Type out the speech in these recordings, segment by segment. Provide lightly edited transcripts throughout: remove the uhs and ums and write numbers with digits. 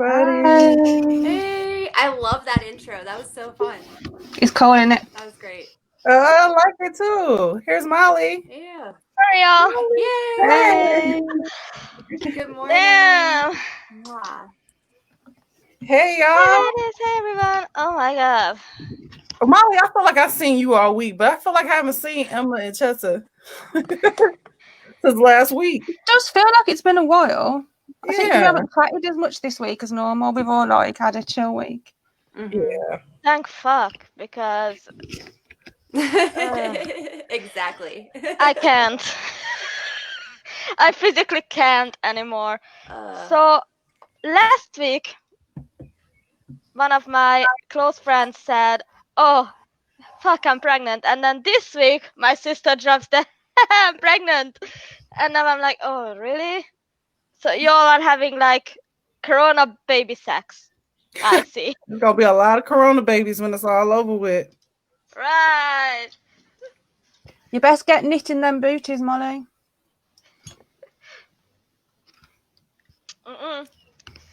everybody. Hey, I love that intro. That was so fun. It's cold, isn't it? That was great. I like it too. Here's Molly. Yeah. Sorry, y'all. Yay! Hey. Good morning. Damn. Mwah. Hey, y'all. Hey, everyone. Oh my god. Molly, I feel like I've seen you all week, but I feel like I haven't seen Emma and Chessa since last week. It does feel like it's been a while. I think we Yeah. haven't chatted as much this week as normal. We've all like had a chill week. Yeah. Thank fuck, because Exactly. I can't. I physically can't anymore. So last week, one of my close friends said, "Oh, fuck, I'm pregnant." And then this week, my sister drops the "I'm pregnant," and now I'm like, "Oh, really?" So y'all are having like Corona baby sex. I see. There's gonna be a lot of Corona babies when it's all over with. Right. You best get knitting them booties, Molly. Mm-mm.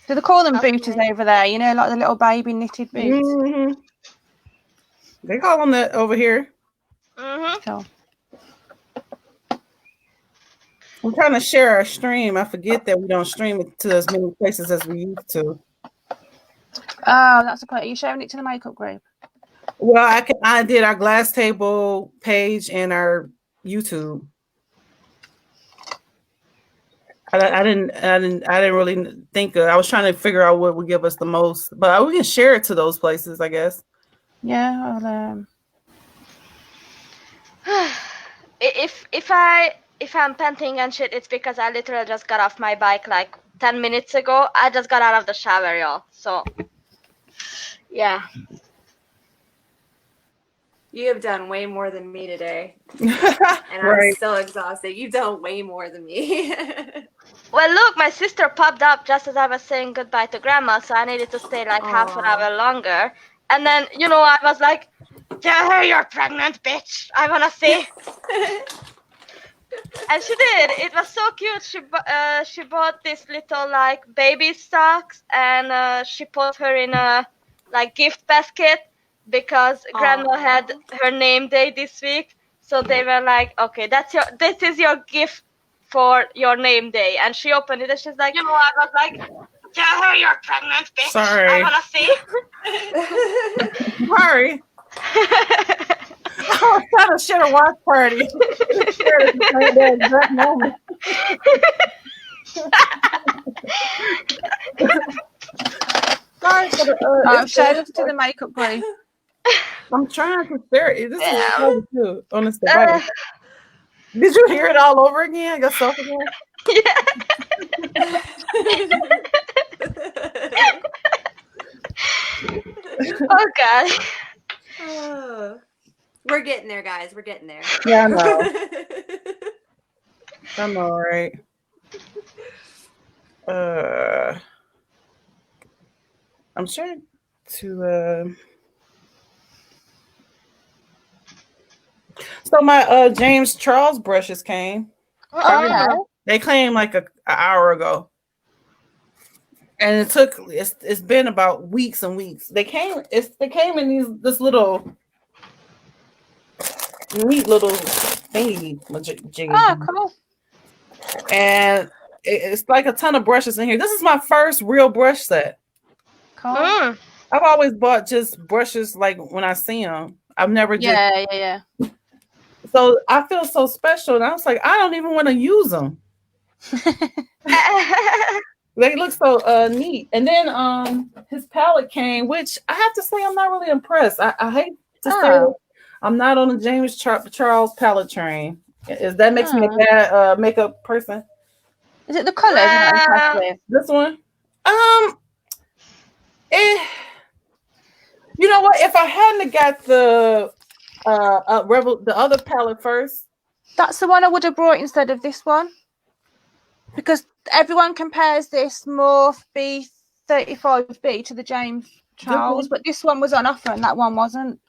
Do they call them Okay. booties over there? You know, like the little baby knitted boots. Mm-hmm. They call them that over here. Mm-hmm. So, I'm trying to share our stream. I forget that we don't stream it to as many places as we used to. oh, that's a point. Are you showing it to the makeup group? Well, I did our glass table page and our YouTube. I didn't really think I was trying to figure out what would give us the most, but we can share it to those places, I guess. Yeah. I'll, If I'm panting and shit, it's because I literally just got off my bike like 10 minutes ago. I just got out of the shower, y'all. So, yeah. You have done way more than me today. And Right. I'm so exhausted. You've done way more than me. Well, look, my sister popped up just as I was saying goodbye to Grandma, so I needed to stay like half an hour longer. And then, you know, I was like, "Tell her you're pregnant, bitch. I wanna see." And she did. It was so cute. She bought this little like baby socks, and she put her in a like gift basket because Grandma had her name day this week. So they were like, "Okay, this is your gift for your name day." And she opened it and she's like, "You know," I was like, "Tell her you're pregnant, bitch. Sorry. I wanna see." Sorry. I was trying to share a watch party. Share it at that exact moment. Sorry for the, shout out to the makeup group. I'm trying to share it. This is hard too on this device. Did you hear it all over again? Yourself again? Oh god. We're getting there, guys. We're getting there. Yeah, I know. I'm all right. I'm sure to so my James Charles brushes came. Oh, They came like an hour ago. And it's been about weeks and weeks. They came in this little neat little thingy. Oh, cool. And it's like a ton of brushes in here. This is my first real brush set. Cool. I've always bought just brushes like when I see them. I've never just Yeah. So I feel so special. And I was like, I don't even want to use them. They look so neat. And then his palette came, which I have to say I'm not really impressed. I hate to say I'm not on the James Charles palette train. That makes me a bad makeup person. Is it the colors? This one? You know what? If I hadn't got the the other palette first. That's the one I would have brought instead of this one. Because everyone compares this Morphe B35B to the James Charles, but this one was on offer and that one wasn't.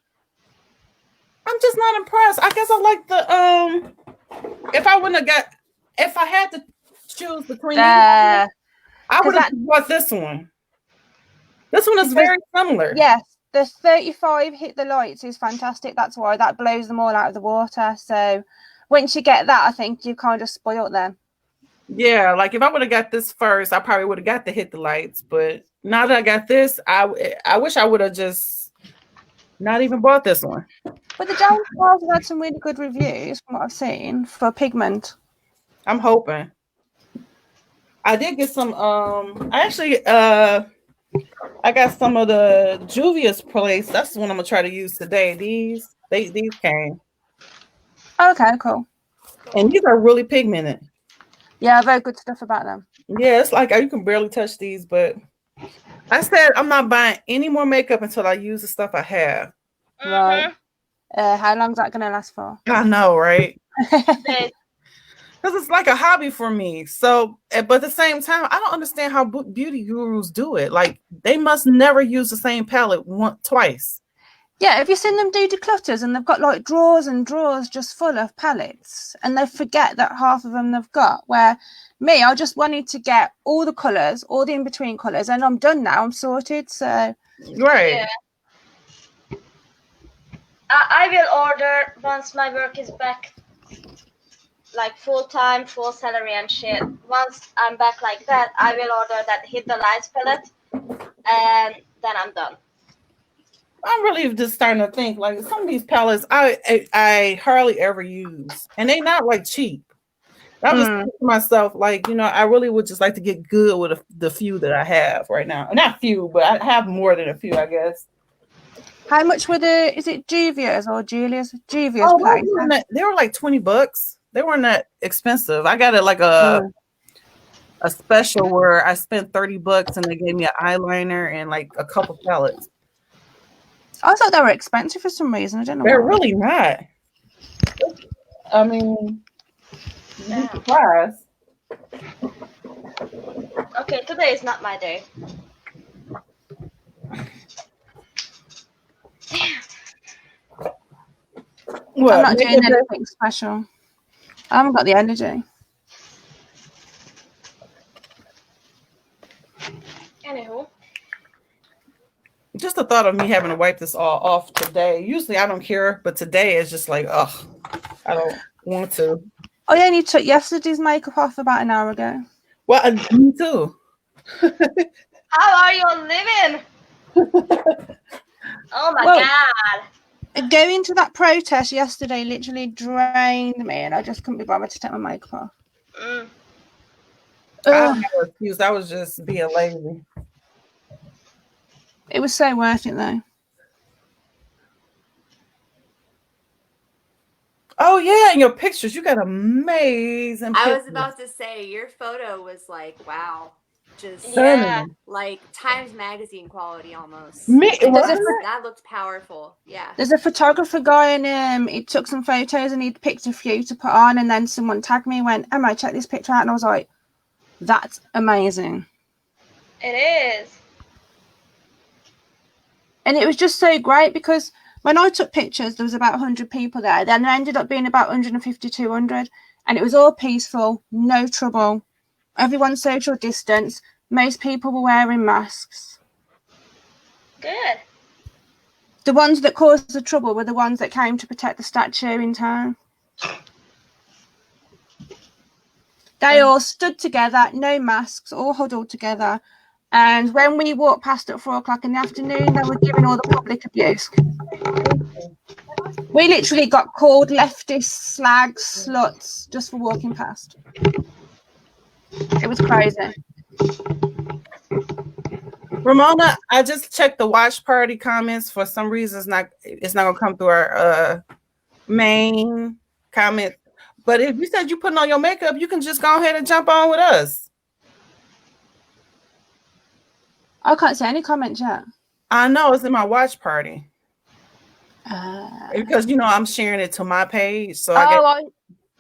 I'm just not impressed. I guess I like the if I had to choose between these, I would have bought this one. This one is very similar. Yes, the 35 hit the lights is fantastic. That's why that blows them all out of the water. So once you get that, I think you kind of spoiled them. Yeah, like if I would have got this first, I probably would have got the hit the lights. But now that I got this, I wish I would have just not even bought this one. But the James Charles have had some really good reviews from what I've seen for pigment. I'm hoping. I did get some. I got some of the Juvias Place. That's the one I'm gonna try to use today. These came. Okay, cool. And these are really pigmented. Yeah, very good stuff about them. Yeah, it's like you can barely touch these, but I said I'm not buying any more makeup until I use the stuff I have. Right. How long is that gonna last for? I know, right? Because it's like a hobby for me. So, but at the same time, I don't understand how beauty gurus do it. Like, they must never use the same palette twice. Yeah, have you seen them do declutters and they've got like drawers and drawers just full of palettes and they forget that half of them they've got? Where me, I just wanted to get all the colours, all the in-between colours, and I'm done now. I'm sorted. So, right. Yeah. I will order once my work is back, like full-time, full salary and shit. Once I'm back like that, I will order that Hit the Lights palette, and then I'm done. I'm really just starting to think like some of these palettes I hardly ever use, and they're not like cheap. I was thinking to myself, like, you know, I really would just like to get good with the few that I have right now. Not few, but I have more than a few, I guess. How much were is it Juvias or Juvias Place? They were like $20. They weren't that expensive. I got it like a special where I spent $30 and they gave me an eyeliner and like a couple palettes. I thought they were expensive for some reason. I don't know. They're really not. I mean, I'm surprised. Okay, today is not my day. What, I'm not doing anything special. I haven't got the energy. Anywho. Just the thought of me having to wipe this all off today. Usually I don't care, but today is just like, ugh, I don't want to. I only took yesterday's makeup off about an hour ago. Well, me too. How are you living? Oh my God. Going to that protest yesterday literally drained me and I just couldn't be bothered to take my makeup off. I don't have an excuse. I was just being lazy. It was so worth it though. Oh yeah, in your pictures, you got amazing pictures. I was about to say your photo was like, wow, just like Times Magazine quality almost. That looked powerful. Yeah. There's a photographer guy and he took some photos and he'd picked a few to put on and then someone tagged me and went, Emma, check this picture out, and I was like, that's amazing. It is. And it was just so great because when I took pictures, there was about 100 people there. Then there ended up being about 150, 200. And it was all peaceful, no trouble. Everyone social distance. Most people were wearing masks. Good. The ones that caused the trouble were the ones that came to protect the statue in town. They all stood together, no masks, all huddled together. And when we walked past at 4 o'clock in the afternoon, they were giving all the public abuse. We literally got called leftists, slags, sluts, just for walking past. It was crazy. Ramona, I just checked the watch party comments. For some reason, it's not gonna come through our main comment. But if you said you putting on your makeup, you can just go ahead and jump on with us. I can't see any comments yet. I know it's in my watch party. Because you know I'm sharing it to my page, so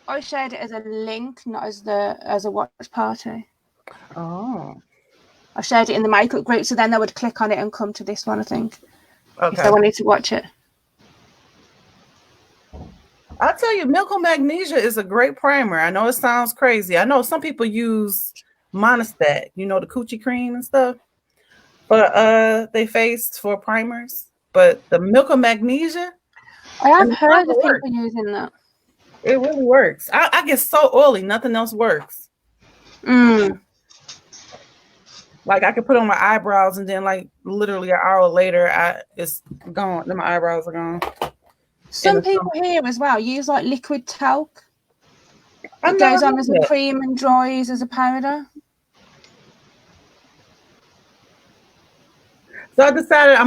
I shared it as a link, not as a watch party. Oh, I shared it in the makeup group, so then they would click on it and come to this one, I think, okay, if they wanted to watch it. I'll tell you, Milk Magnesia is a great primer. I know it sounds crazy. I know some people use Monistat, you know, the coochie cream and stuff. for they face for primers, but the milk of magnesia. I have heard of people using that. It really works. I get so oily, nothing else works. Like I could put on my eyebrows and then like literally an hour later, it's gone. Then my eyebrows are gone. Some people here as well use like liquid talc. It goes on as a cream and dries as a powder. So I decided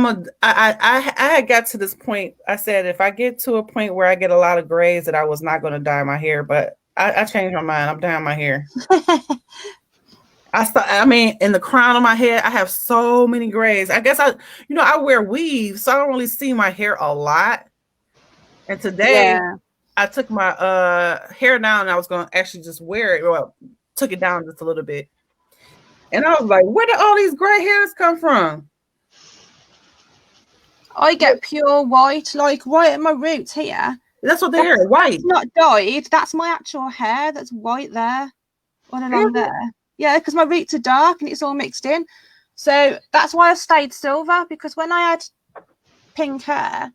I had got to this point. I said if I get to a point where I get a lot of grays, that I was not going to dye my hair. But I changed my mind. I'm dyeing my hair. I mean, in the crown of my head, I have so many grays. I guess I wear weaves, so I don't really see my hair a lot. And today I took my hair down and I was going to actually just wear it. Well, took it down just a little bit. And I was like, where did all these gray hairs come from? I get pure white, like right at my roots here. That's what they are, white. It's not dyed. That's my actual hair. That's white there, all along there. Yeah, because my roots are dark and it's all mixed in. So that's why I stayed silver, because when I had pink hair,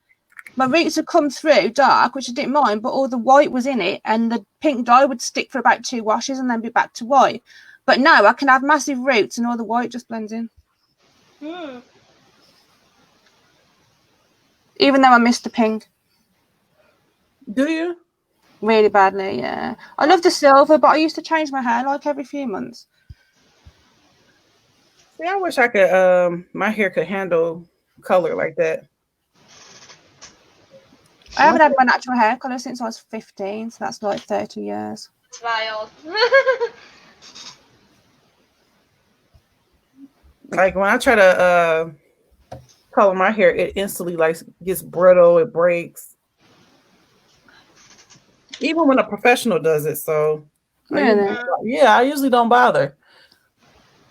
my roots would come through dark, which I didn't mind, but all the white was in it, and the pink dye would stick for about 2 washes and then be back to white. But now I can have massive roots and all the white just blends in. Even though I miss the pink. Do you? Really badly, yeah. I love the silver, but I used to change my hair like every few months. See, I wish I could, my hair could handle color like that. I haven't had my natural hair color since I was 15, so that's like 30 years. It's wild. Like when I try to color my hair, it instantly like gets brittle, it breaks. Even when a professional does it, so I usually don't bother.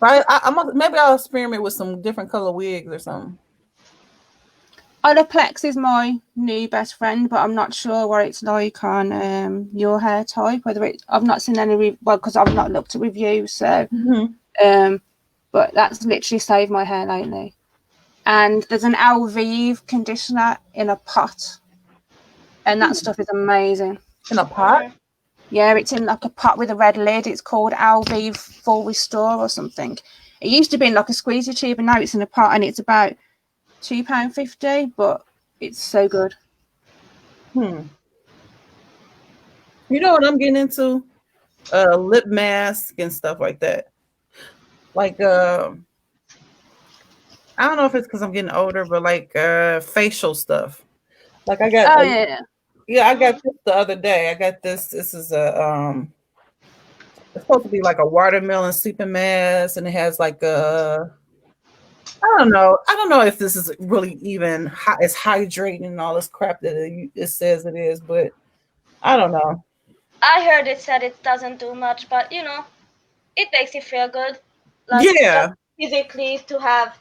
But maybe I'll experiment with some different color wigs or something. Olaplex is my new best friend, but I'm not sure what it's like on your hair type. I've not seen any because I've not looked at reviews. So, but that's literally saved my hair lately. And there's an Alvive conditioner in a pot, and that stuff is amazing. In a pot? Yeah, it's in like a pot with a red lid. It's called Alvive Full Restore or something. It used to be in like a squeezy tube, and now it's in a pot, and it's about £2.50, but it's so good. You know what I'm getting into? Lip mask and stuff like that. Like I don't know if it's because I'm getting older, but like facial stuff. Like I got I got this the other day. I got this. This is a it's supposed to be like a watermelon sleeping mask, and it has like a I don't know if this is really even it's hydrating and all this crap that it says it is, but I don't know. I heard it said it doesn't do much, but you know, it makes you feel good. Like physically to have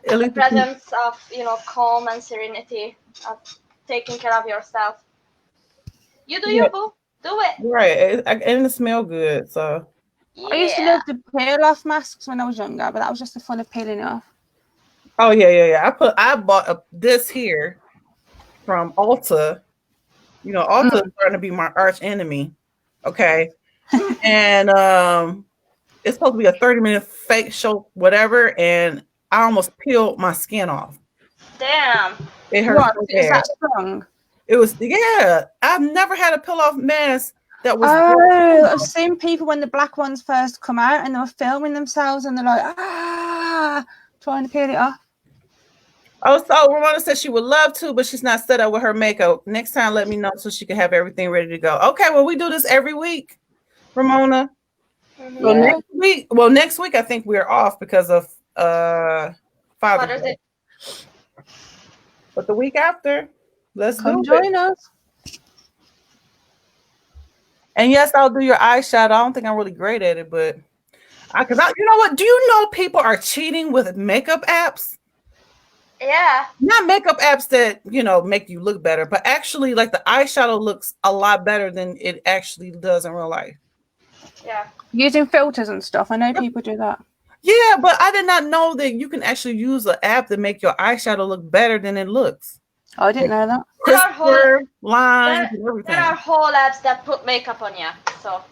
a presence of, you know, calm and serenity, of taking care of yourself. You do your boo. Do it. Right. And it smells good. So I used to love the peel off masks when I was younger, but that was just the fun of peeling it off. Oh yeah. I bought this here from Ulta. You know, Ulta is starting to be my arch enemy. Okay. And it's supposed to be a 30-minute facial, whatever, and I almost peeled my skin off. Damn. It hurt. Is that strong? It was, I've never had a peel off mask that was. Oh, I've seen people when the black ones first come out and they were filming themselves and they're like, trying to peel it off. Oh, so Ramona said she would love to, but she's not set up with her makeup. Next time, let me know so she can have everything ready to go. Okay, well, we do this every week, Ramona. Well, next week I think we're off because of Father's Day. But the week after, let's come join us. And yes, I'll do your eyeshadow. I don't think I'm really great at it, but you know what? Do you know people are cheating with makeup apps? Yeah. Not makeup apps that, you know, make you look better, but actually like the eyeshadow looks a lot better than it actually does in real life. Yeah. Using filters and stuff. I know people do that. Yeah, but I did not know that you can actually use an app to make your eyeshadow look better than it looks. Oh, I didn't know that. Crisper lines and everything. There are whole apps that put makeup on you. So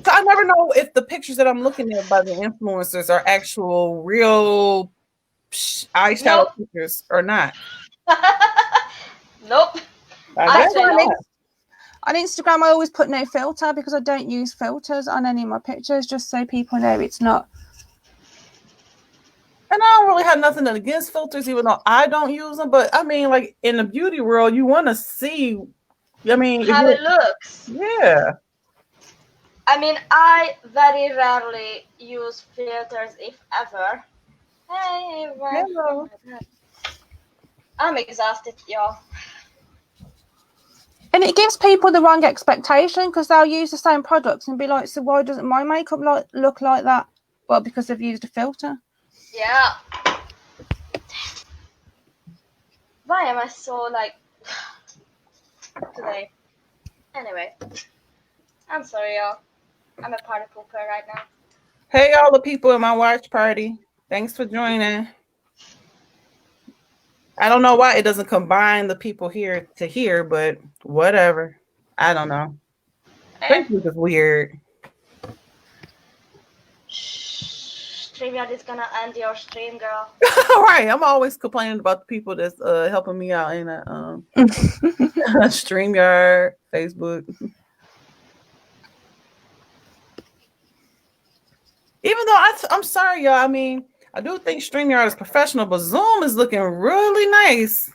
I never know if the pictures that I'm looking at by the influencers are actual real eyeshadow pictures or not. Nope. On Instagram, I always put no filter because I don't use filters on any of my pictures, just so people know it's not. And I don't really have nothing against filters, even though I don't use them. But I mean, like in the beauty world, you want to see, I mean, how it looks. Yeah. I mean, I very rarely use filters, if ever. Hey, everyone. Hello. I'm exhausted, y'all. And it gives people the wrong expectation because they'll use the same products and be like, so why doesn't my makeup look like that? Well, because they've used a filter. Yeah. Why am I so like today? Anyway, I'm sorry, y'all. I'm a party pooper right now. Hey, all the people in my watch party. Thanks for joining. I don't know why it doesn't combine the people here to here, but whatever. I don't know. Facebook is weird. StreamYard is gonna end your stream, girl. All right, I'm always complaining about the people that's helping me out in a StreamYard, Facebook. Even though I'm sorry, y'all. I mean, I do think StreamYard is professional, but Zoom is looking really nice.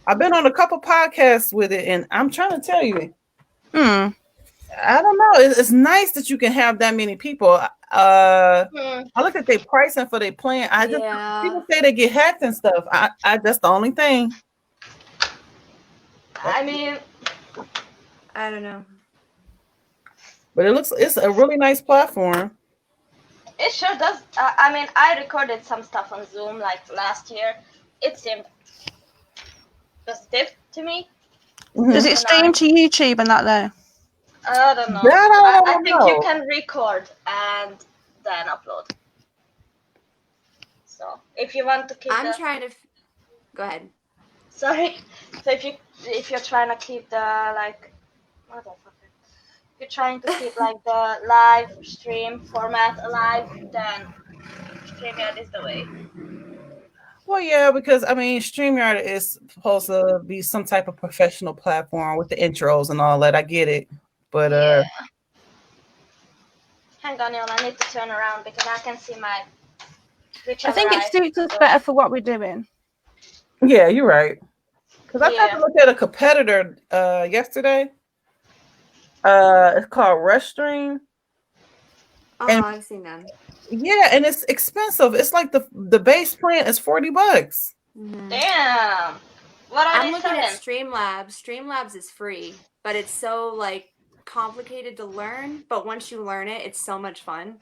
I've been on a couple podcasts with it, and I'm trying to tell you. I don't know. It's nice that you can have that many people. I look at their pricing for their plan. People say they get hacked and stuff. I that's the only thing. I mean, I don't know. But it's a really nice platform. It sure does. I mean, I recorded some stuff on Zoom like last year. It seemed positive to me. Does it stream to YouTube and that though? I don't know. I think you can record and then upload. So if you want to keep, go ahead. Sorry. So if you're trying to keep the like, motherfucker. If you're trying to keep like the live stream format alive, then StreamYard is the way. Well, yeah, because I mean, StreamYard is supposed to be some type of professional platform with the intros and all that. I get it, but hang on, y'all. I need to turn around because I can see my. I think it suits us better for what we're doing. Yeah, you're right. Because I tried to look at a competitor yesterday. It's called Restream. Oh, I've seen them. Yeah, and it's expensive. It's like the base plan is $40. Mm-hmm. Damn. What are I'm looking at Streamlabs. Streamlabs is free, but it's so like complicated to learn. But once you learn it, it's so much fun.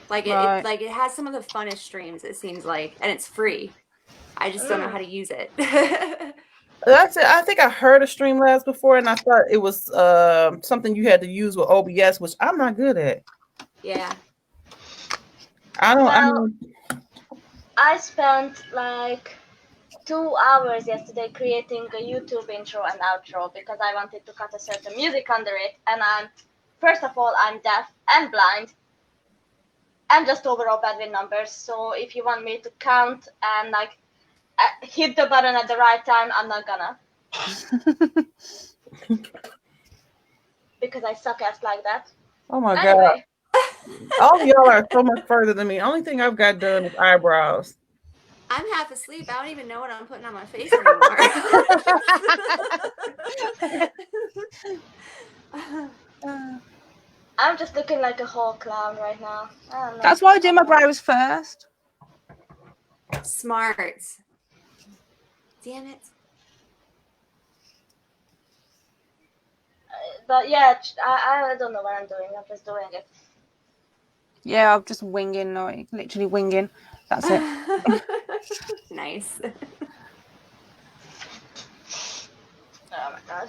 Like it has some of the funnest streams. It seems like, and it's free. I just don't know how to use it. That's it. I think I heard of Streamlabs before, and I thought it was something you had to use with OBS, which I'm not good at. Yeah. I spent like 2 hours yesterday creating a YouTube intro and outro because I wanted to cut a certain music under it, and first of all, I'm deaf and blind and just overall bad with numbers. So if you want me to count and like hit the button at the right time, I'm not gonna. Because I suck ass like that. Oh my God. All of y'all are so much further than me. Only thing I've got done is eyebrows. I'm half asleep. I don't even know what I'm putting on my face anymore. I'm just looking like a whole clown right now. That's why I do my brows first. Smart. Damn it. But yeah, I don't know what I'm doing. I'm just doing it. Yeah, I'm just winging, like literally winging. That's it. Nice. Oh my God.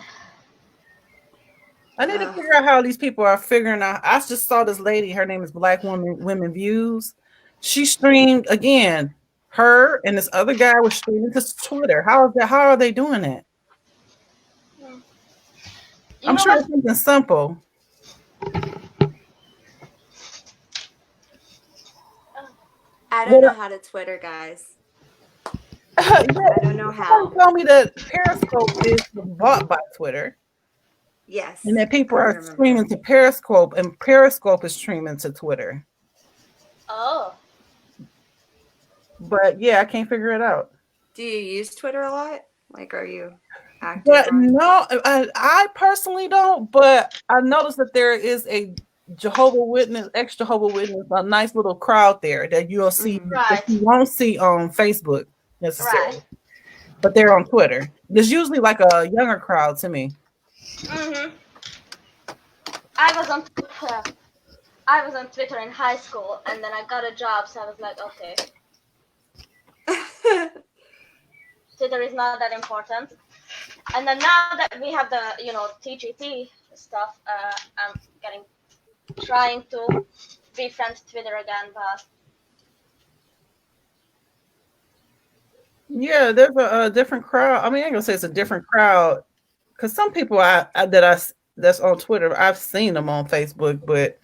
I need to figure out how these people are figuring out. I just saw this lady. Her name is Black Women Views. She streamed again. Her and this other guy was streaming to Twitter. How is that? How are they doing it? I'm sure it's something simple. I don't know how to Twitter, guys. I don't know how. Tell me that Periscope is bought by Twitter. Yes. And that people are streaming to Periscope, and Periscope is streaming to Twitter. Oh. But yeah, I can't figure it out. Do you use Twitter a lot? Like, are you active? But no, I personally don't. But I noticed that there is a Jehovah's Witness, ex-Jehovah's Witness, a nice little crowd there that you'll see that you won't see on Facebook necessarily. Right. But they're on Twitter. There's usually like a younger crowd to me. I was on Twitter in high school, and then I got a job, so I was like, okay. Twitter is not that important. And then now that we have the, TGT stuff, I'm trying to befriend Twitter again, but yeah, there's a different crowd. I mean, I ain't gonna say it's a different crowd, because some people that's on Twitter, I've seen them on Facebook, but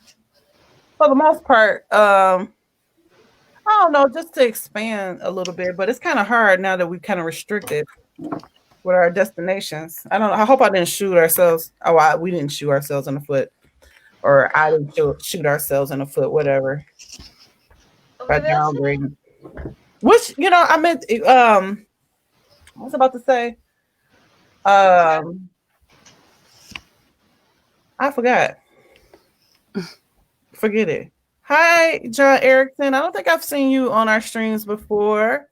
for the most part, I don't know, just to expand a little bit, but it's kind of hard now that we kind of restricted with our destinations. I don't know. I hope I didn't shoot ourselves. We didn't shoot ourselves in the foot, or I didn't shoot ourselves in the foot, whatever. By downgrading. Which, I meant, I was about to say, I forgot. Forget it. Hi, John Erickson. I don't think I've seen you on our streams before.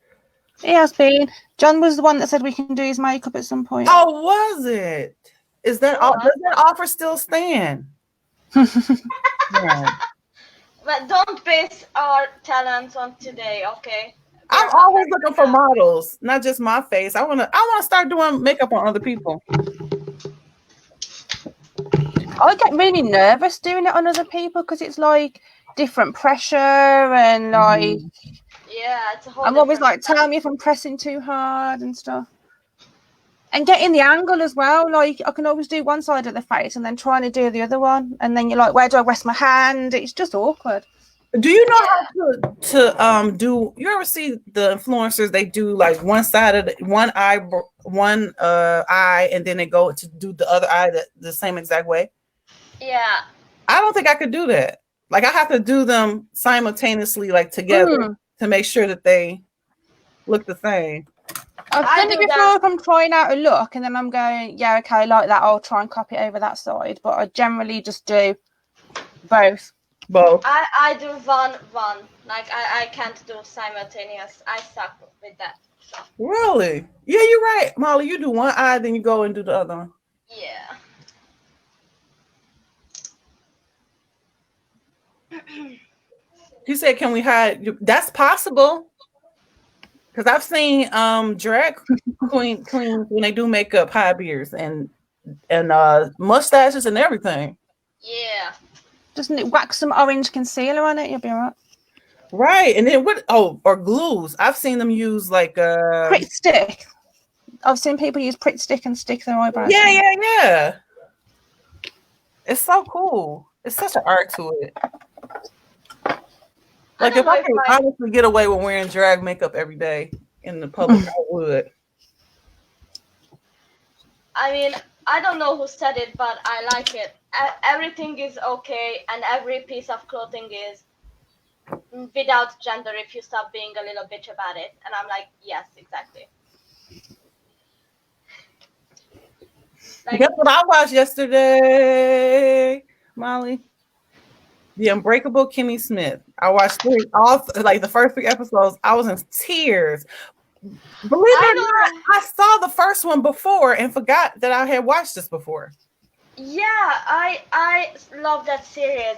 He has been. John was the one that said we can do his makeup at some point. Oh, was it? Does that offer still stand? Yeah. But don't base our talents on today, okay? I'm always looking for models, not just my face. I wanna start doing makeup on other people. I get really nervous doing it on other people because it's like different pressure and like yeah, it's a whole. I'm always like, tell me if I'm pressing too hard and stuff. And getting the angle as well. Like I can always do one side of the face and then trying to do the other one, and then you're like, where do I rest my hand? It's just awkward. Do you know how to do? You ever see the influencers? They do like one side of one eye, and then they go to do the other eye the same exact way. Yeah. I don't think I could do that. Like I have to do them simultaneously, like together, to make sure that they look the same. I've done it before if I'm trying out a look, and then I'm going, yeah, okay, like that. I'll try and copy it over that side, but I generally just do both. Both. I do one. Like I can't do simultaneous. I suck with that. So. Really? Yeah, you're right, Molly. You do one eye, then you go and do the other one. Yeah. You said, can we hide? That's possible. Because I've seen drag queens when they do makeup, high beards and mustaches and everything. Yeah. Doesn't it wax some orange concealer on it? You'll be all right. Right. And then what? Oh, or glues. I've seen them use like Pritt stick. I've seen people use Pritt stick and stick their eyebrows. Yeah. It's so cool. It's such an art to it. Like if I could honestly get away with wearing drag makeup every day in the public, I would. I mean, I don't know who said it, but I like it. Everything is okay, and every piece of clothing is without gender if you stop being a little bitch about it. And I'm like, yes, exactly. Guess what I watched yesterday, Molly? The Unbreakable Kimmy Smith. I watched the first 3 episodes. I was in tears. Believe it or not, I saw the first one before and forgot that I had watched this before. Yeah, I love that series.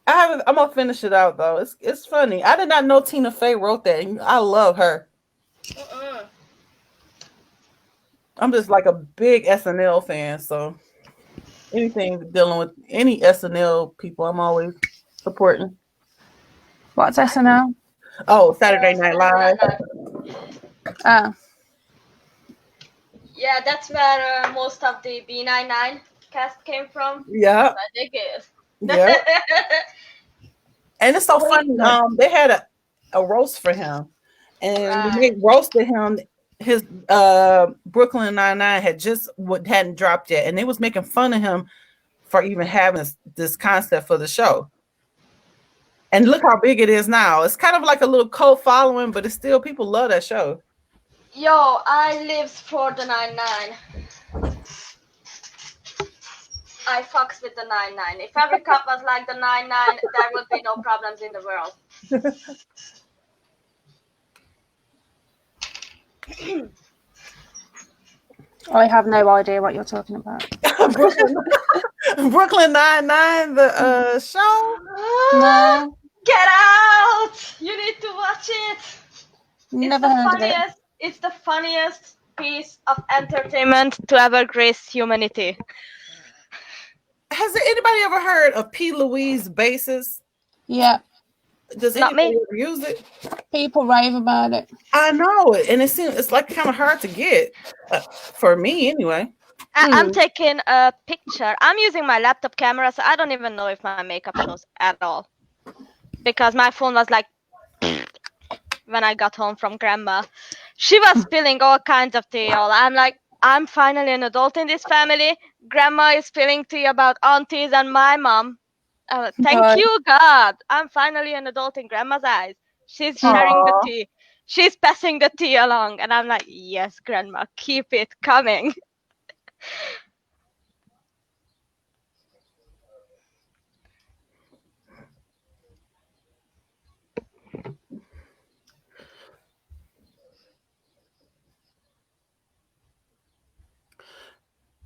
I'm gonna finish it out though. It's funny. I did not know Tina Fey wrote that, and I love her. I'm just like a big SNL fan, so anything dealing with any SNL people, I'm always supporting. What's SNL? Oh, Saturday Night Live. Oh. Yeah, that's where most of the B99 cast came from. Yeah. I dig it. Yeah. And it's so funny. They had a roast for him, and when they roasted him, his Brooklyn Nine-Nine hadn't dropped yet, and they was making fun of him for even having this concept for the show. And look how big it is now. It's kind of like a little cult following, but it's still people love that show. Yo, I lives for the 99. I fucks with the 99. If every cup was like the 99, there would be no problems in the world. I have no idea what you're talking about. Brooklyn Nine-Nine, the show? No. Get out! You need to watch it. Never heard of it. It's the funniest piece of entertainment to ever grace humanity. Has anybody ever heard of P. Louise Basis? Yeah. Does anybody ever use it? People rave about it. I know it, and it's like kind of hard to get for me anyway. I'm taking a picture. I'm using my laptop camera, so I don't even know if my makeup shows at all. Because my phone was like when I got home from grandma. She was spilling all kinds of tea. I'm like, I'm finally an adult in this family. Grandma is spilling tea about aunties and my mom. Thank you, God. I'm finally an adult in grandma's eyes. She's sharing the tea. She's passing the tea along. And I'm like, yes, grandma, keep it coming.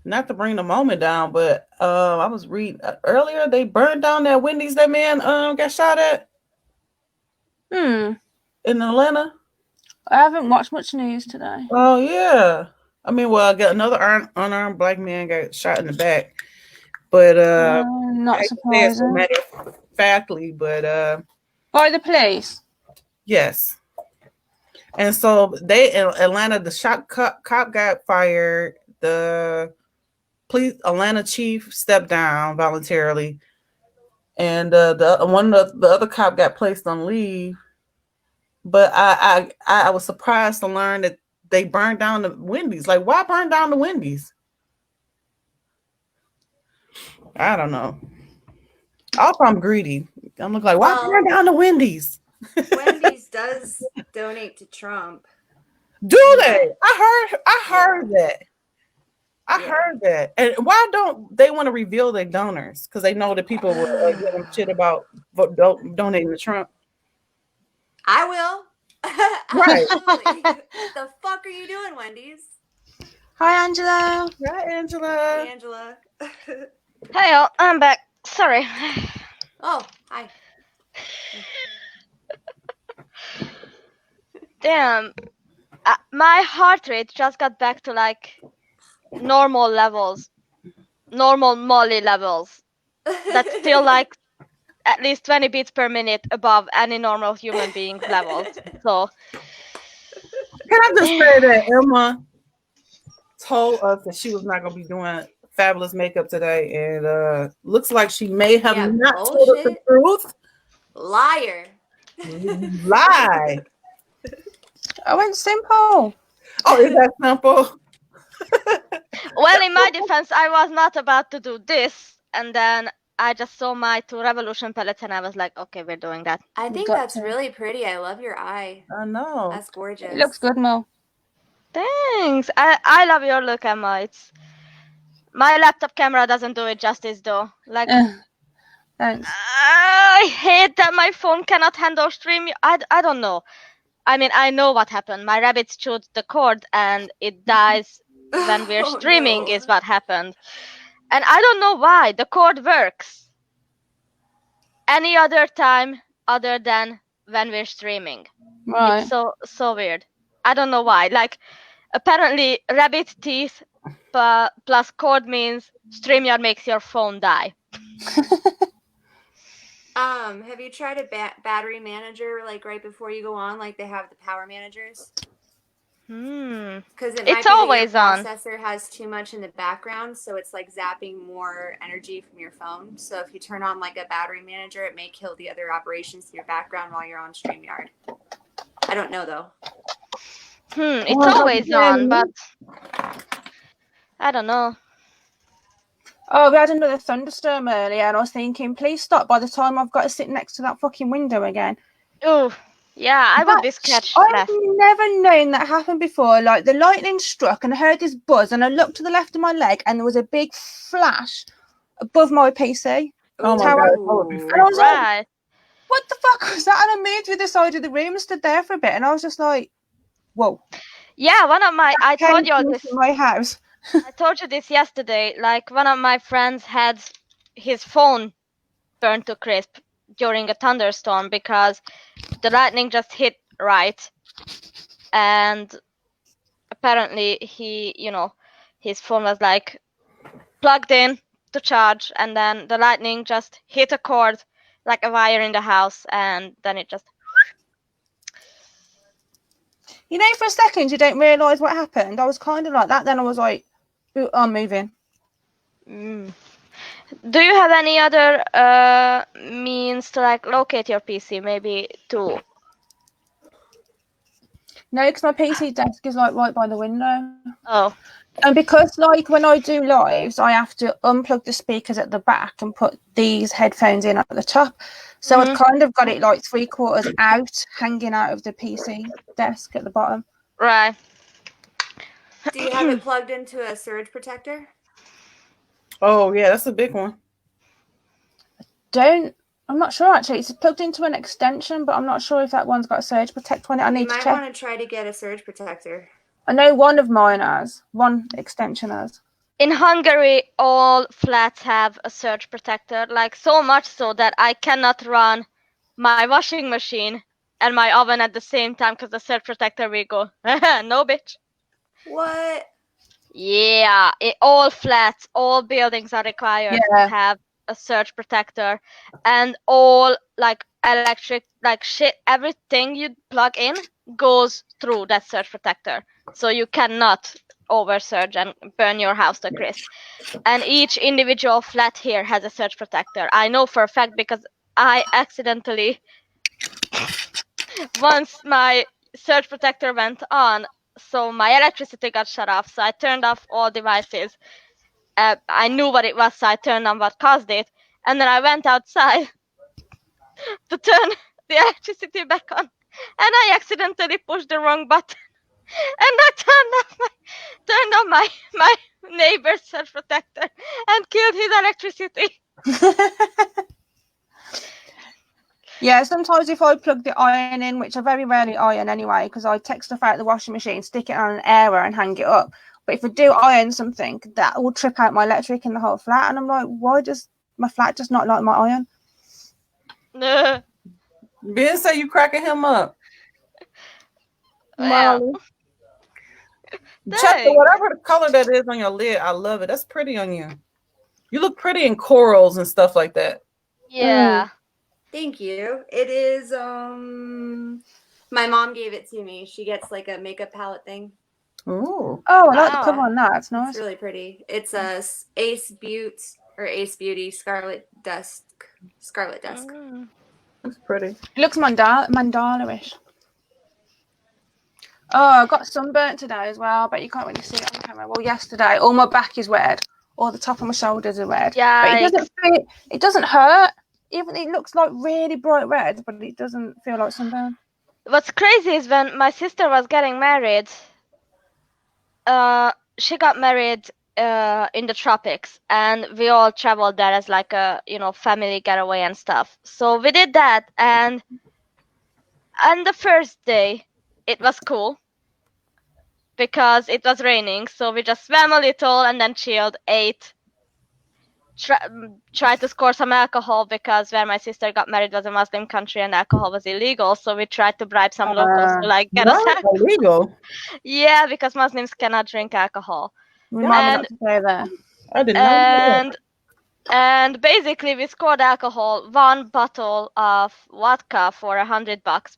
Not to bring the moment down, but I was reading earlier they burned down that Wendy's that man got shot at. In Atlanta. I haven't watched much news today. Oh yeah. I mean, well, I got another unarmed black man got shot in the back. But not surprising. Matter of factly, but by the police. Yes. And so they in Atlanta, the shot cop got fired. The police Atlanta chief stepped down voluntarily, and the other cop got placed on leave. But I was surprised to learn that they burned down the Wendy's. Like, why burn down the Wendy's? I don't know. Also, I'm greedy. I'm like, why burn down the Wendy's? Wendy's does donate to Trump. Do they? I heard that. I heard that. And why don't they want to reveal their donors? Because they know that people will give them shit about donating to Trump. I will. Right. The fuck are you doing, Wendy's? Hi, Angela. Hi, Angela. Hey, Angela. Hey, all. I'm back. Sorry. Oh, hi. Damn. My heart rate just got back to like normal levels. Normal Molly levels. That's still like at least 20 beats per minute above any normal human being's levels. So can I just say that Emma told us that she was not going to be doing fabulous makeup today, and looks like she may have not told us the truth. Liar. Lie. I went simple. Oh, is that simple? Well, in my defense, I was not about to do this, and then I just saw my 2 Revolution palettes, and I was like, okay, we're doing that. I think that's really pretty. I love your eye. I know. That's gorgeous. It looks good, Mo. Thanks. I love your look, Emma. It's my laptop camera doesn't do it justice, though. Like, thanks. I hate that my phone cannot handle stream. I don't know. I mean, I know what happened. My rabbits chewed the cord, and it dies when we're streaming. Is what happened. And I don't know why. The cord works any other time other than when we're streaming. Right. It's so weird. I don't know why. Like, apparently rabbit teeth plus cord means StreamYard makes your phone die. Have you tried a battery manager like right before you go on, like they have the power managers? Because it might It's be always that your on. processor has too much in the background, so it's like zapping more energy from your phone. So if you turn on like a battery manager, it may kill the other operations in your background while you're on StreamYard. I don't know though. It's always on, but I don't know. Oh, we had another thunderstorm earlier, and I was thinking, please stop by the time I've got to sit next to that fucking window again. Oh, yeah, I would be scared. I've never known that happened before. Like, the lightning struck, and I heard this buzz, and I looked to the left of my leg, and there was a big flash above my PC. Oh my God. And I was like, what the fuck was that? And I moved to the side of the room and stood there for a bit, and I was just like, whoa. Yeah, I told you this. My house. I told you this yesterday. Like, one of my friends had his phone burned to crisp during a thunderstorm because the lightning just hit right, and apparently his phone was like plugged in to charge, and then the lightning just hit a cord like a wire in the house, and then it just. You know, for a second you don't realise what happened. I was kind of like that. Then I was like, I'm moving. Do you have any other means to like locate your PC? Maybe to. No, because my PC desk is like right by the window. Oh. And because like when I do lives, I have to unplug the speakers at the back and put these headphones in at the top. So I've kind of got it like 3/4 out, hanging out of the PC desk at the bottom. Right. Do you have it plugged into a surge protector? Oh yeah, that's a big one. I'm not sure actually. It's plugged into an extension, but I'm not sure if that one's got a surge protector on it. I need to check. You might want to try to get a surge protector. I know one of mine has. One extension has. In Hungary, all flats have a surge protector, like so much so that I cannot run my washing machine and my oven at the same time because the surge protector will go, no bitch. What? Yeah, all flats, all buildings are required to have a surge protector, and all like electric, like shit, everything you plug in goes through that surge protector. So you cannot oversurge and burn your house to crisp. And each individual flat here has a surge protector. I know for a fact because I accidentally, once my surge protector went on, so my electricity got shut off. So I turned off all devices. I knew what it was, so I turned on what caused it. And then I went outside to turn the electricity back on. And I accidentally pushed the wrong button. And I turned on my neighbor's surge protector and killed his electricity. Yeah, sometimes if I plug the iron in, which I very rarely iron anyway, because I take stuff out of the washing machine, stick it on an airer and hang it up. But if I do iron something, that will trip out my electric in the whole flat. And I'm like, why does my flat just not like my iron? No. Ben say you cracking him up. Well. Check whatever the color that is on your lid. I love it. That's pretty on you. You look pretty in corals and stuff like that. Yeah. Thank you. It is my mom gave it to me. She gets like a makeup palette thing. Ooh. Oh, I like the cover on that. It's nice. It's really pretty. It's a Ace Beauty Scarlet Dusk. It's pretty. It looks mandala-ish. Oh, I got sunburnt today as well, but you can't really see it on camera. Well, yesterday, all my back is red. All the top of my shoulders are red. Yeah. But it doesn't hurt. Even it looks like really bright red, but it doesn't feel like sunburn. What's crazy is when my sister was getting married, she got married in the tropics, and we all traveled there as like a family getaway and stuff. So we did that, and on the first day it was cool because it was raining, so we just swam a little and then chilled, ate, try to score some alcohol because where my sister got married was a Muslim country and alcohol was illegal. So we tried to bribe some locals to like get us alcohol. Illegal. Yeah, because Muslims cannot drink alcohol. I did not. And basically we scored alcohol, 1 bottle of vodka for $100.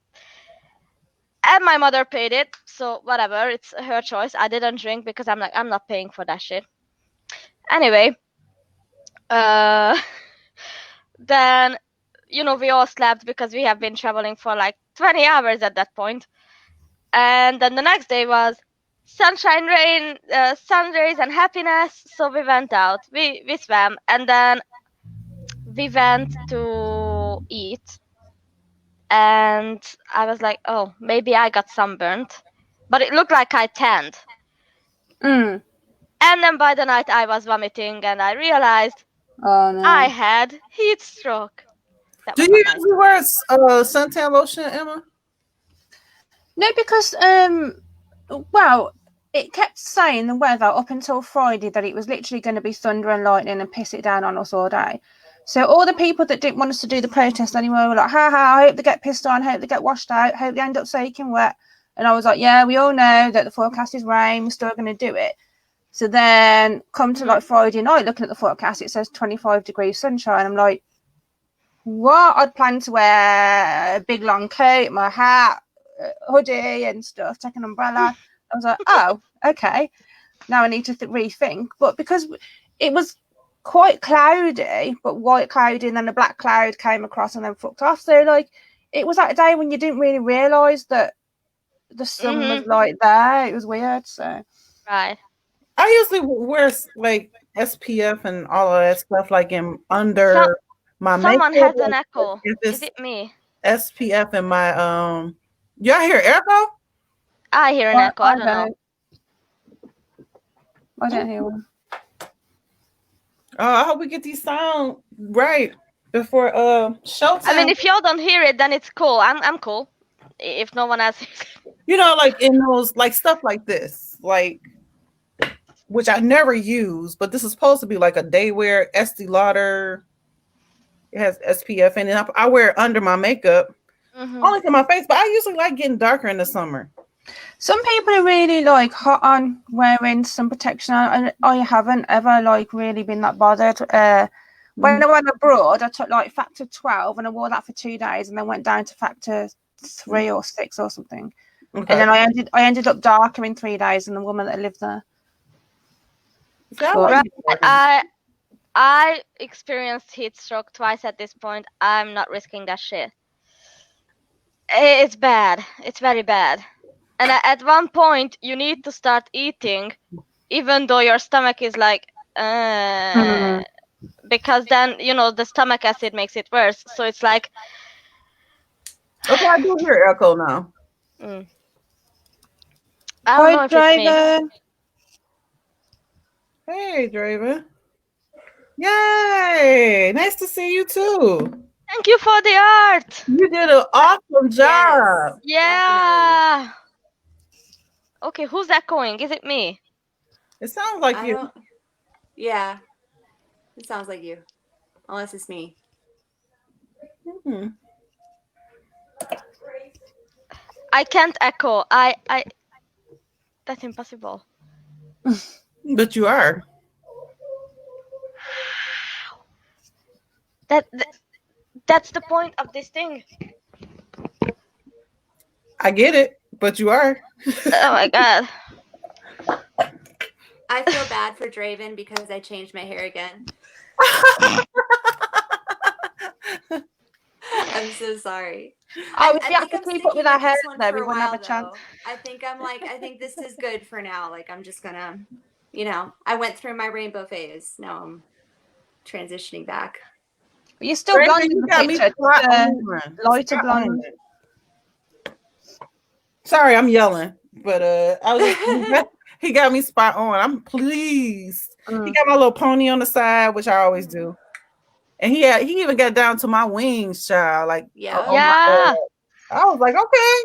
And my mother paid it, so whatever, it's her choice. I didn't drink because I'm like, I'm not paying for that shit. Anyway, then, you know, we all slept because we have been traveling for like 20 hours at that point. And then the next day was sunshine, rain, sun rays and happiness. So we went out, we swam, and then we went to eat. And I was like, oh, maybe I got sunburnt. But it looked like I tanned. And then by the night I was vomiting and I realized I had heat stroke. Do you usually wear suntan lotion, Emma? No, because well, it kept saying the weather up until Friday that it was literally going to be thunder and lightning and piss it down on us all day. So all the people that didn't want us to do the protest anymore were like, ha ha, I hope they get pissed on, hope they get washed out, hope they end up soaking wet. And I was like, yeah, we all know that the forecast is rain, we're still going to do it. So then come to like Friday night, looking at the forecast, it says 25 degrees sunshine. I'm like, what? I'd planned to wear a big long coat, my hat, hoodie and stuff, take an umbrella. I was like, oh, okay. Now I need to rethink. But because it was quite cloudy, but white cloudy, and then a black cloud came across and then fucked off. So like, it was that day when you didn't really realise that the sun was like there. It was weird. So right. I usually wear like SPF and all of that stuff like in under my makeup. Someone has an echo. Is it me? SPF and my y'all hear echo? I hear an echo. I don't know. I don't hear one. Oh, I hope we get these sound right before showtime. I mean, if y'all don't hear it, then it's cool. I'm cool. If no one else, you know, like in those like stuff like this, like which I never use, but this is supposed to be like a day wear Estee Lauder. It has SPF in it. I wear it under my makeup, only for my face, but I usually like getting darker in the summer. Some people are really like hot on wearing sun protection. I haven't ever like really been that bothered. When I went abroad, I took like factor 12 and I wore that for 2 days and then went down to factor 3 or 6 or something. Okay. And then I ended up darker in 3 days than the woman that lived there. I experienced heat stroke twice at this point. I'm not risking that shit. It's bad. It's very bad. And at one point, you need to start eating, even though your stomach is like, because then, you know, the stomach acid makes it worse. So it's like... Okay, I do hear echo now. I don't know if it's me. Hey, Draven. Yay! Nice to see you too. Thank you for the art. You did an awesome job. Yes. Yeah. Definitely. Okay, who's echoing? Is it me? It sounds like you. Yeah. It sounds like you. Unless it's me. I can't echo. That's impossible. But you are. That's the point of this thing. I get it, but you are. Oh my god. I feel bad for Draven because I changed my hair again. I'm so sorry. Oh, if you have to keep up with our hair, though, we wouldn't have a chance. I think this is good for now. Like, I'm just gonna, you know, I went through my rainbow phase. Now I'm transitioning back. But you're still blonde in the picture. Lighter blonde. Sorry, I'm yelling, but I was he got me spot on. I'm pleased. He got my little pony on the side, which I always do. And he even got down to my wings, child. Like, yeah. I was like, okay.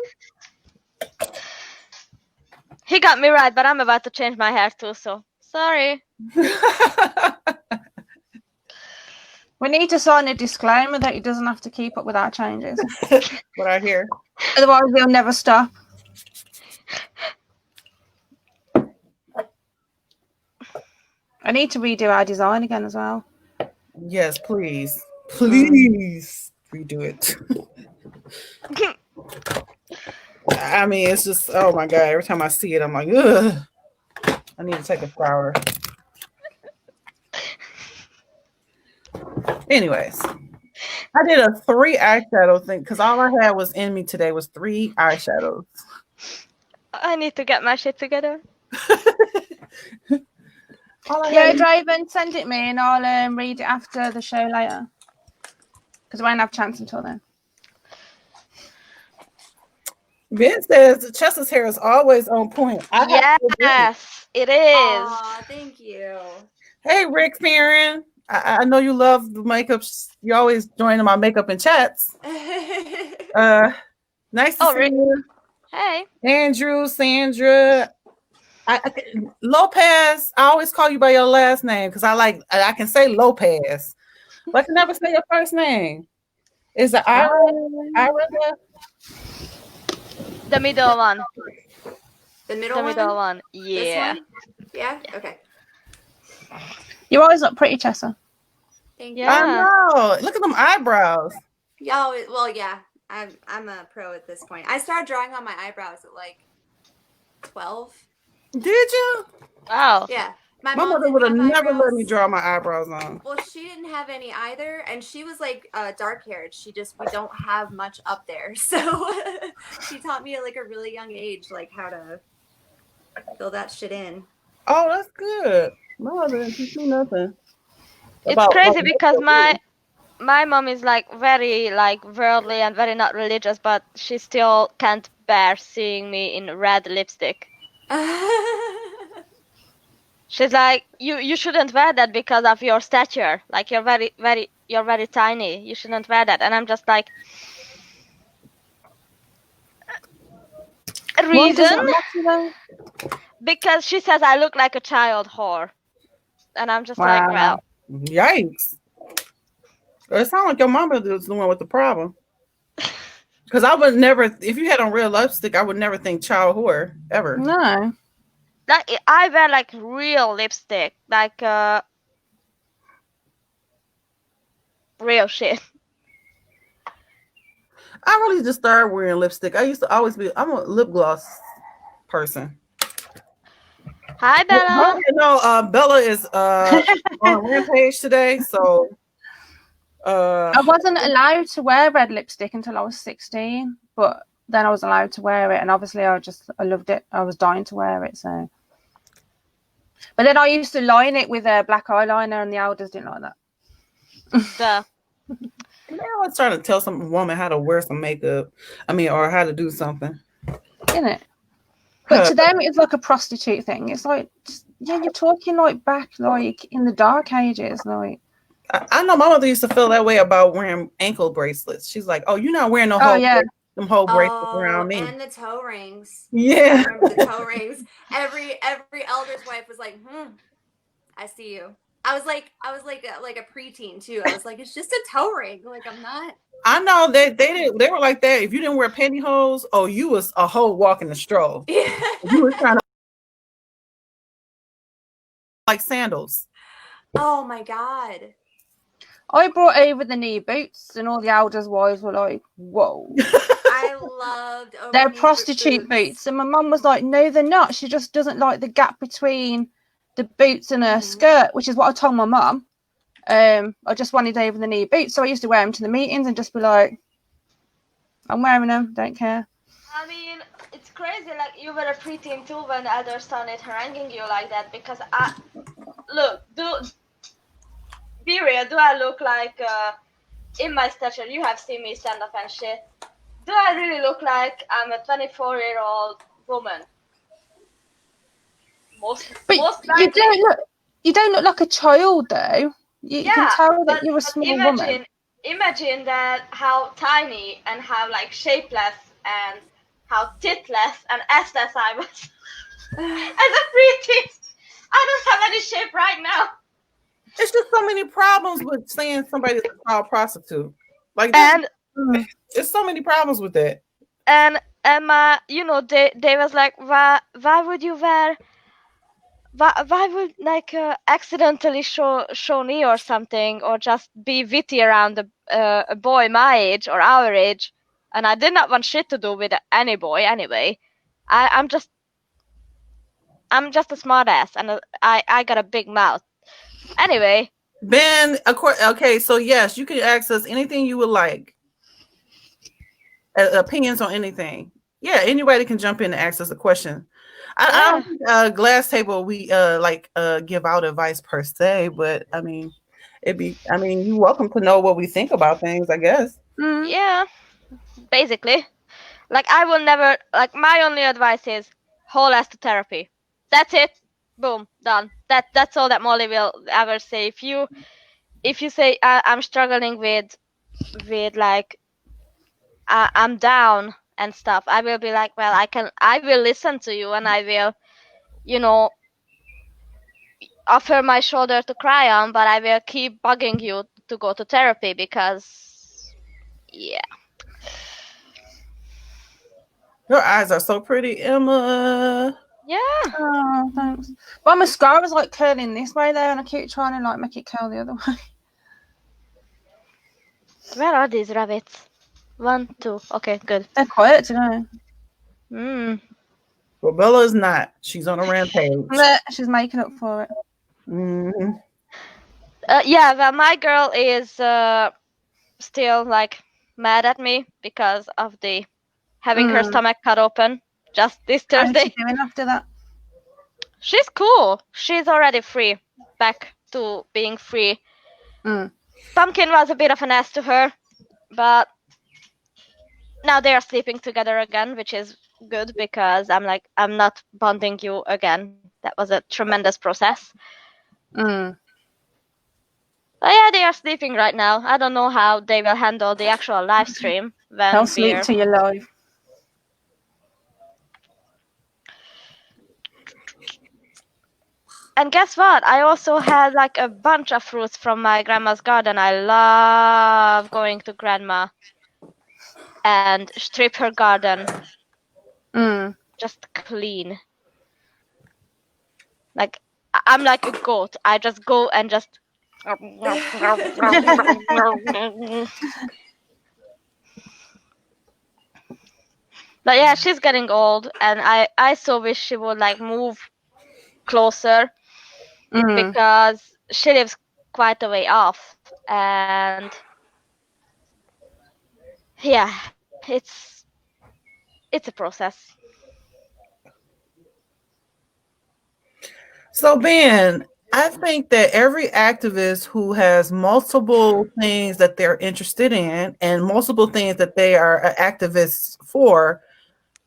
He got me right, but I'm about to change my hair too, so sorry. We need to sign a disclaimer that he doesn't have to keep up with our changes. What I hear. Otherwise, we'll never stop. I need to redo our design again as well. Yes, please. Please redo it. I mean, it's just, oh my God. Every time I see it, I'm like, ugh. I need to take a shower. Anyways, I did a 3 eyeshadow thing because all I had was in me today was 3 eyeshadows. I need to get my shit together. Yeah, Draven, send it me and I'll read it after the show later. Because I won't have a chance until then. Ben says Chessa's hair is always on point. Yes, it is. Aw, thank you. Hey, Rick Farron. I know you love the makeup. You always join in my makeup and chats. Nice to see you. Hey. Andrew, Sandra. Lopez. I always call you by your last name because I can say Lopez, but I can never say your first name. Is it Ira? The middle one. The middle one? Yeah. This one? Yeah? Okay. You always look pretty, Chessa. Thank you. I know. Look at them eyebrows. Yo, well, yeah. I'm a pro at this point. I started drawing on my eyebrows at like 12. Did you? Wow. Yeah. My mother would have never let me draw my eyebrows on. Well, she didn't have any either, and she was like dark haired. We don't have much up there, so she taught me at like a really young age, like how to fill that shit in. Oh, that's good. My mother didn't teach me nothing. It's crazy because my mom is like very like worldly and very not religious, but she still can't bear seeing me in red lipstick. She's like, you shouldn't wear that because of your stature. Like you're very tiny. You shouldn't wear that. And I'm just like, reason? Because she says I look like a child whore. And I'm just like, well. Yikes. It sounds like your mama is the one with the problem. Because I would never, if you had on real lipstick, I would never think child whore, ever. No. Like I wear like real lipstick, like real shit. I really just started wearing lipstick. I used to always be, I'm a lip gloss person. Hi, Bella. You know, Bella is on a rampage today, so. I wasn't allowed to wear red lipstick until I was 16, but then I was allowed to wear it, and obviously I loved it. I was dying to wear it, so. But then I used to line it with a black eyeliner, and the elders didn't like that. They're always trying to tell some woman how to wear some makeup. Or how to do something. Isn't it? But to them, it's like a prostitute thing. It's like, yeah, you're talking like back, like in the dark ages, like. I know my mother used to feel that way about wearing ankle bracelets. She's like, "Oh, you're not wearing them whole bracelets around me." And the toe rings. Yeah, I remember the toe rings. Every elder's wife was like, I see you. I was like a preteen too. I was like, it's just a toe ring. Like I'm not. I know they were like that. If you didn't wear pantyhose, oh, you was a hoe walking the stroll. Yeah. You were trying to like sandals. Oh my God. I brought over the knee boots, and all the elders' wives were like, "Whoa!" I loved. They're prostitute boots, and my mum was like, "No, they're not. She just doesn't like the gap between the boots and her skirt," which is what I told my mum. I just wanted over the knee boots, so I used to wear them to the meetings and just be like, "I'm wearing them. Don't care." I mean, it's crazy. Like you were a preteen too when the elders started haranguing you like that. Because be real, do I look like, in my stature, you have seen me stand up and shit, do I really look like I'm a 24-year-old woman? Most likely. You don't look like a child though. You can tell that you're a small woman. Imagine that how tiny and how like shapeless and how titless and assless I was as a preteen. I don't have any shape right now. It's just some so many problems with saying somebody's a child prostitute. Like, there's so many problems with that. And Emma, you know, they was like, why would you wear? Why would like accidentally show knee or something, or just be witty around a boy my age or our age? And I did not want shit to do with any boy anyway. I'm just a smart ass, and I got a big mouth. Anyway. Ben, okay, so yes, you can ask us anything you would like. Opinions on anything. Yeah, anybody can jump in and ask us a question. I don't think Glass Table we give out advice per se, but I mean you're welcome to know what we think about things, I guess. Yeah, basically. Like, I will never, like, my only advice is whole ass to therapy. That's it. Boom, done. That's all that Molly will ever say. If you say I'm struggling with like I'm down and stuff, I will be like, well, I will listen to you, and I will, you know, offer my shoulder to cry on, but I will keep bugging you to go to therapy because, yeah. Your eyes are so pretty, Emma. Yeah. Oh, thanks. My mascara's like curling this way there, and I keep trying to like make it curl the other way. Where are these rabbits? 1, 2. Okay, good. They're quiet today. Well, Bella's not. She's on a rampage. She's making up for it. Mm-hmm. Yeah, well, my girl is still like mad at me because of the having her stomach cut open just this Thursday. How's she doing after that? She's cool. She's already free. Back to being free. Pumpkin was a bit of an ass to her, but now they are sleeping together again, which is good because I'm not bonding you again. That was a tremendous process. But yeah, they are sleeping right now. I don't know how they will handle the actual live stream when They'll sleep till you're live. And guess what? I also had like a bunch of fruits from my grandma's garden. I love going to grandma and strip her garden. Just clean. Like, I'm like a goat. I just go and just... But yeah, she's getting old, and I so wish she would like move closer because she lives quite a way off, and yeah, it's a process. So Ben, I think that every activist who has multiple things that they're interested in and multiple things that they are activists for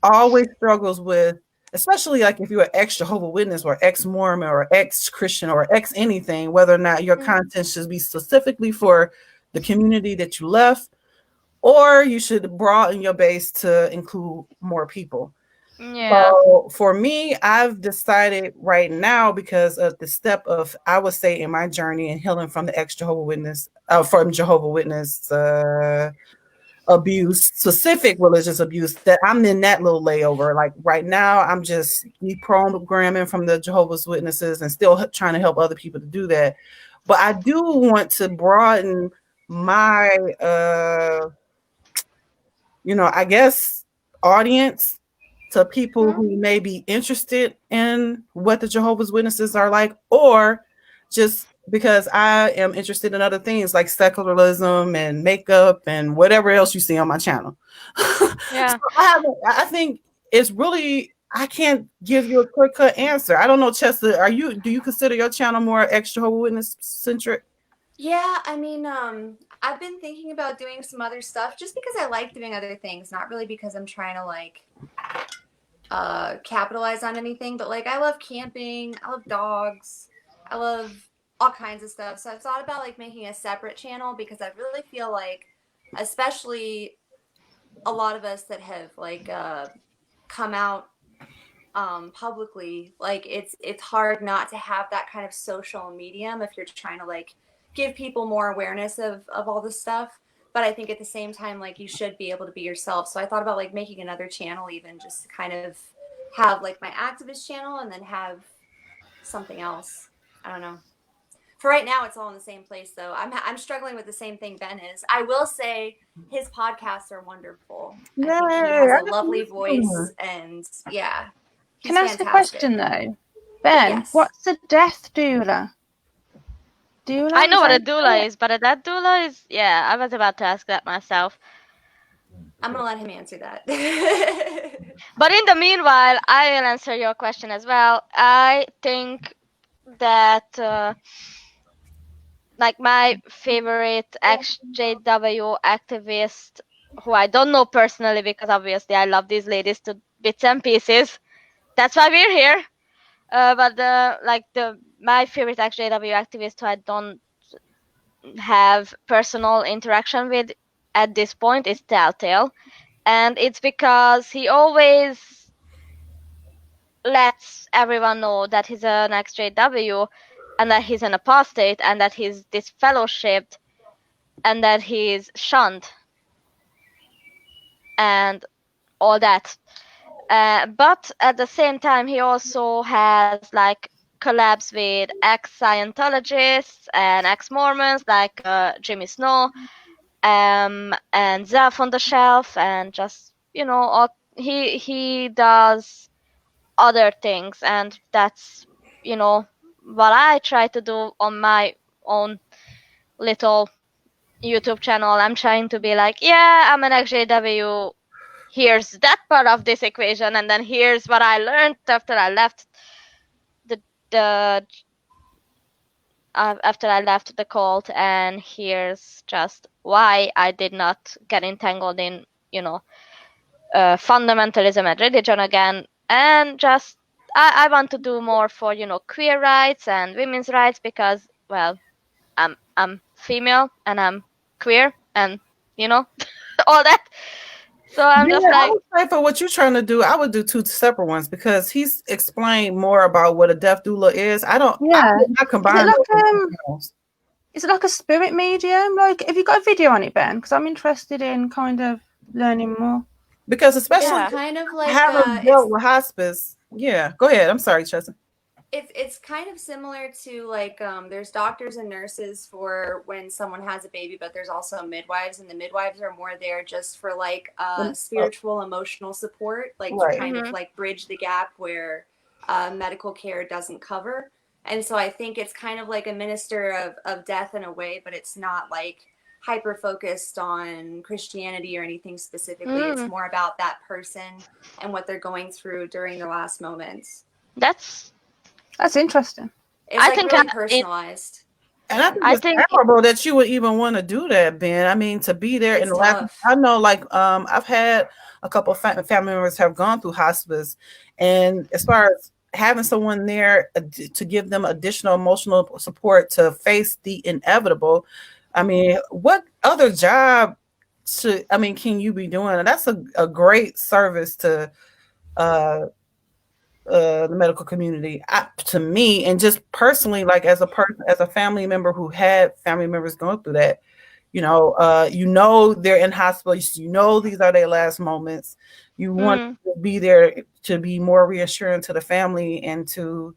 always struggles with, especially like if you're an ex-Jehovah's Witness or ex-Mormon or ex-Christian or ex anything, whether or not your content should be specifically for the community that you left, or you should broaden your base to include more people. Yeah. So for me, I've decided right now, because of the step of, I would say, in my journey and healing from the ex-Jehovah's Witness, from Jehovah's Witness abuse, specific religious abuse, that I'm in that little layover. Like right now, I'm just deprogramming from the Jehovah's Witnesses and still trying to help other people to do that. But I do want to broaden my, I guess, audience to people who may be interested in what the Jehovah's Witnesses are like, or just because I am interested in other things like secularism and makeup and whatever else you see on my channel. Yeah. So I think it's really, I can't give you a clear cut answer. I don't know, Chester, do you consider your channel more ex-Jehovah's Witness centric? Yeah, I mean, I've been thinking about doing some other stuff just because I like doing other things, not really because I'm trying to like capitalize on anything, but like I love camping, I love dogs, I love all kinds of stuff. So I thought about like making a separate channel because I really feel like, especially a lot of us that have like come out publicly, like it's hard not to have that kind of social medium if you're trying to like give people more awareness of all this stuff. But I think at the same time, like, you should be able to be yourself. So I thought about like making another channel, even just to kind of have like my activist channel and then have something else. I don't know. For right now, it's all in the same place, though. I'm struggling with the same thing Ben is. I will say his podcasts are wonderful. I think he has a lovely voice, and yeah. Can I ask a question though, Ben? Yes. What's a death doula? I know what a doula is, but a death doula is, yeah, I was about to ask that myself. I'm going to let him answer that. But in the meanwhile, I will answer your question as well. I think that, like, my favorite XJW activist, who I don't know personally because obviously I love these ladies to bits and pieces. That's why we're here. But my favorite XJW activist who I don't have personal interaction with at this point is Telltale, and it's because he always lets everyone know that he's an XJW and that he's an apostate and that he's disfellowshipped and that he's shunned and all that. But at the same time, he also has like collabs with ex-Scientologists and ex-Mormons like Jimmy Snow and Zelf on the Shelf, and just, you know, he does other things, and that's, you know, what I try to do on my own little YouTube channel. I'm trying to be like, yeah, I'm an XJW. Here's that part of this equation, and then here's what I learned after I left the cult, and here's just why I did not get entangled in, you know, fundamentalism and religion again, and just I want to do more for, you know, queer rights and women's rights because, well, I'm female and I'm queer and, you know, all that. So I'm just like, I would say for what you're trying to do, I would do two separate ones because he's explained more about what a death doula is. I don't. Yeah. I combine. Is it like a spirit medium? Like, have you got a video on it, Ben? Because I'm interested in kind of learning more. Because especially kind of like having dealt with hospice. Yeah. Go ahead. I'm sorry, Chelsea. It's kind of similar to like there's doctors and nurses for when someone has a baby, but there's also midwives, and the midwives are more there just for like spiritual, emotional support, like to kind of like bridge the gap where medical care doesn't cover. And so I think it's kind of like a minister of death in a way, but it's not like hyper focused on Christianity or anything specifically. It's more about that person and what they're going through during their last moments. That's interesting. It's like really personalized. And I think it's admirable that you would even want to do that, Ben. I mean, to be there in the last. I know, like, I've had a couple of family members have gone through hospice, and as far as having someone there to give them additional emotional support to face the inevitable, I mean, what other job can you be doing? And that's a great service to the medical community, to me, and just personally, like as a person, as a family member who had family members going through that, you know, they're in hospitals, you know, these are their last moments. You want to be there to be more reassuring to the family and to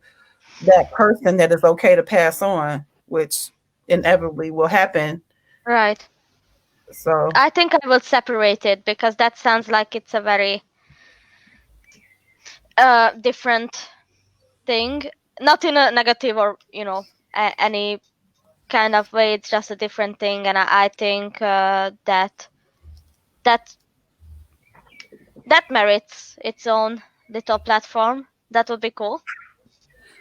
that person that it's okay to pass on, which inevitably will happen. Right. So I think I will separate it because that sounds like it's a very different thing, not in a negative or, you know, any kind of way. It's just a different thing, and I think that merits its own little platform. That would be cool.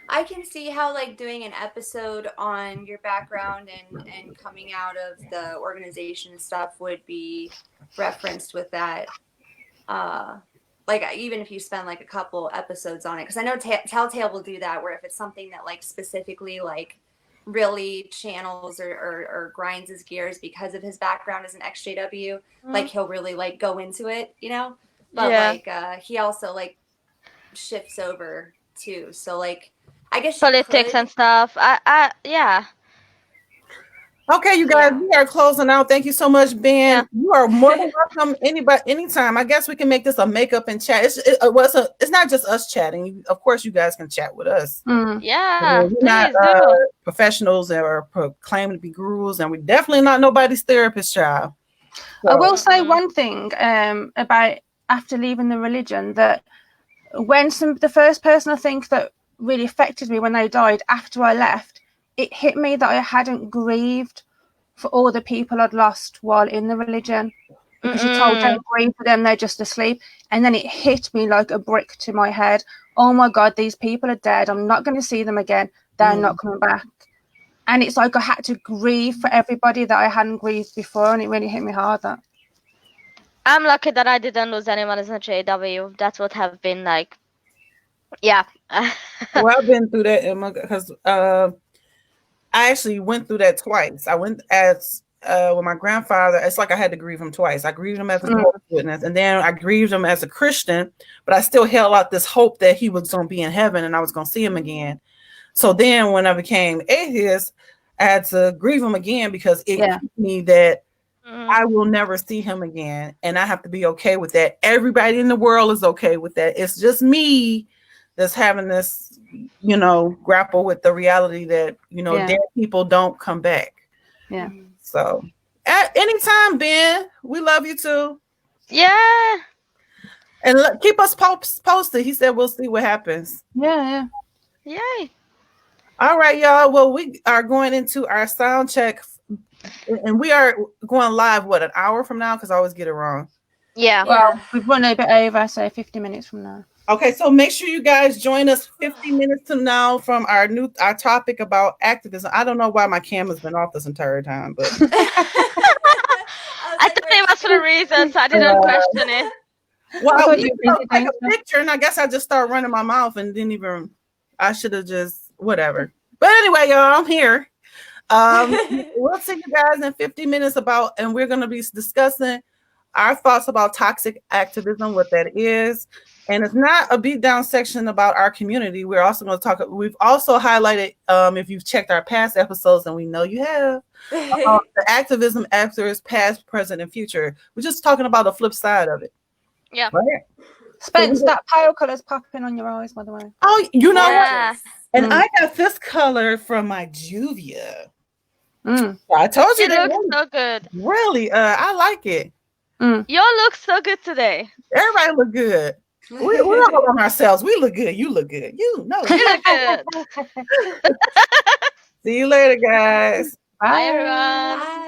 I can see how like doing an episode on your background and coming out of the organization stuff would be referenced with that. Like even if you spend like a couple episodes on it, because I know Telltale will do that, where if it's something that like specifically like really channels or grinds his gears because of his background as an XJW, like he'll really like go into it, you know. But like he also like shifts over too, so like I guess politics and stuff. Yeah. Okay, you guys, we are closing out. Thank you so much, Ben. Yeah. You are more than welcome. Anybody, anytime. I guess we can make this a makeup and chat. It's not just us chatting. Of course, you guys can chat with us. Yeah, We're not professionals or claiming to be gurus, and we're definitely not nobody's therapist, child. So, I will say one thing about after leaving the religion, that when the first person I think that really affected me when they died after I left, it hit me that I hadn't grieved for all the people I'd lost while in the religion, because you're told don't grieve for them, they're just asleep. And then it hit me like a brick to my head. Oh my God, these people are dead. I'm not going to see them again. They're not coming back. And it's like I had to grieve for everybody that I hadn't grieved before, and it really hit me hard. That I'm lucky that I didn't lose anyone as a JW. That's what have been like. Yeah. Well, I've been through that because I actually went through that twice. I went as with my grandfather. It's like I had to grieve him twice. I grieved him as a Jehovah's Witness, and then I grieved him as a Christian, but I still held out this hope that he was going to be in heaven and I was going to see him again. So then when I became atheist, I had to grieve him again because it hit me that I will never see him again, and I have to be okay with that. Everybody in the world is okay with that. It's just me that's having this, grapple with the reality that, dead people don't come back. Yeah. So at any time, Ben, we love you too. Yeah. And keep us posted. He said we'll see what happens. Yeah. Yay. All right, y'all. Well, we are going into our sound check, and we are going live, an hour from now? Because I always get it wrong. Yeah. Well, we've run a bit over, so 50 minutes from now. Okay, so make sure you guys join us 50 minutes from now from our topic about activism. I don't know why my camera's been off this entire time, but I thought it was for a reason, so I didn't question it. Well, you take a picture, and I guess I just started running my mouth and didn't even. I should have just whatever. But anyway, y'all, I'm here. We'll see you guys in 50 minutes and we're going to be discussing our thoughts about toxic activism, what that is. And it's not a beat down section about our community. We're also going to talk. We've also highlighted, if you've checked our past episodes, and we know you have, the activism actors, past, present, and future. We're just talking about the flip side of it. Yeah. Right? Spence, that pale color's popping on your eyes, by the way. Oh, you know what? And I got this color from my Juvia. I told you it looks so good. Really, I like it. Y'all look so good today. Everybody look good. We're all on ourselves. We look good. You look good. You know. You look good. See you later, guys. Bye, everyone. Bye.